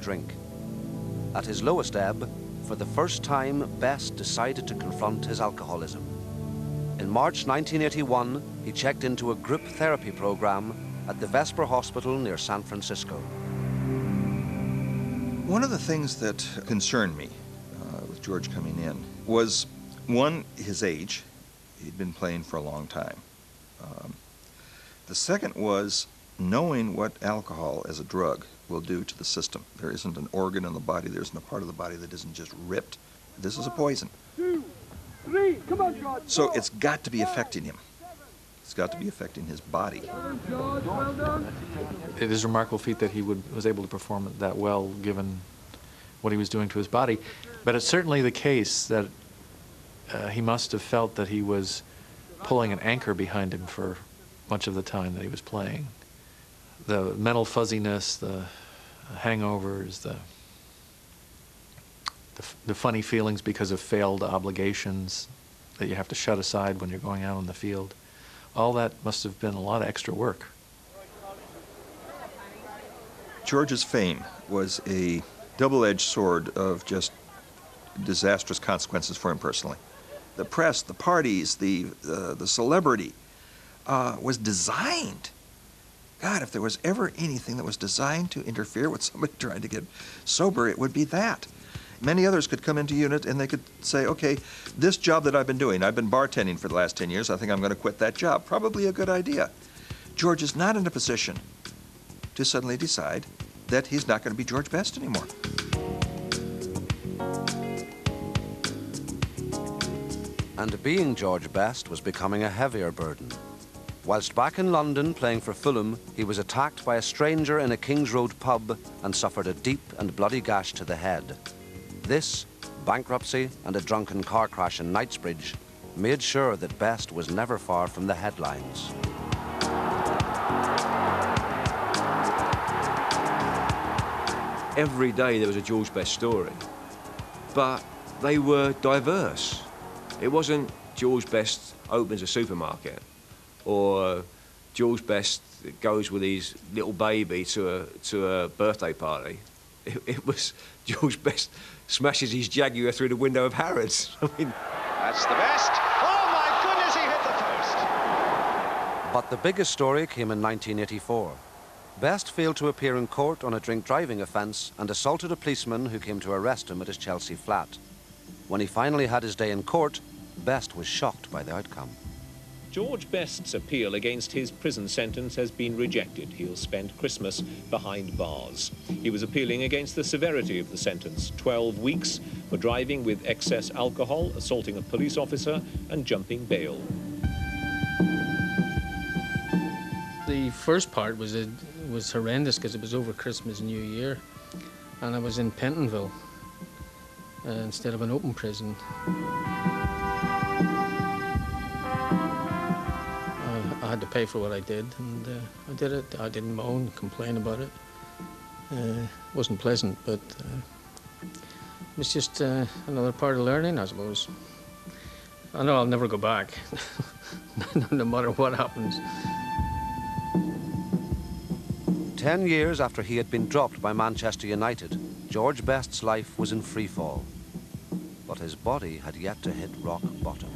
drink. At his lowest ebb, for the first time, Best decided to confront his alcoholism. In March 1981, he checked into a group therapy program at the Vesper Hospital near San Francisco. One of the things that concerned me with George coming in was, one, his age. He'd been playing for a long time. The second was knowing what alcohol as a drug will do to the system. There isn't an organ in the body, there isn't a part of the body that isn't just ripped. This is a poison. 2, 3, come on, George. So it's got to be affecting him. It's got to be affecting his body. It is a remarkable feat that he was able to perform it that well, given what he was doing to his body. But it's certainly the case that he must have felt that he was pulling an anchor behind him for much of the time that he was playing. The mental fuzziness, the hangovers, the funny feelings because of failed obligations that you have to shut aside when you're going out on the field. All that must have been a lot of extra work. George's fame was a double-edged sword of just disastrous consequences for him personally. The press, the parties, the celebrity was designed. God, if there was ever anything that was designed to interfere with somebody trying to get sober, it would be that. Many others could come into unit and they could say, okay, this job that I've been doing, I've been bartending for the last 10 years, I think I'm going to quit that job. Probably a good idea. George is not in a position to suddenly decide that he's not going to be George Best anymore. And being George Best was becoming a heavier burden. Whilst back in London playing for Fulham, he was attacked by a stranger in a King's Road pub and suffered a deep and bloody gash to the head. This, bankruptcy and a drunken car crash in Knightsbridge made sure that Best was never far from the headlines. Every day there was a George Best story, but they were diverse. It wasn't George Best opens a supermarket, or George Best goes with his little baby to a birthday party. It was George Best smashes his Jaguar through the window of Harrods. I mean, that's the Best. Oh my goodness, he hit the post. But the biggest story came in 1984. Best failed to appear in court on a drink driving offence and assaulted a policeman who came to arrest him at his Chelsea flat. When he finally had his day in court, Best was shocked by the outcome. George Best's appeal against his prison sentence has been rejected. He'll spend Christmas behind bars. He was appealing against the severity of the sentence, 12 weeks for driving with excess alcohol, assaulting a police officer and jumping bail. The first part was horrendous because it was over Christmas and New Year, and I was in Pentonville instead of an open prison. I had to pay for what I did, and I did it. I didn't moan, complain about it. It wasn't pleasant, but it was just another part of learning, I suppose. I know I'll never go back, no matter what happens. 10 years after he had been dropped by Manchester United, George Best's life was in free fall. But his body had yet to hit rock bottom.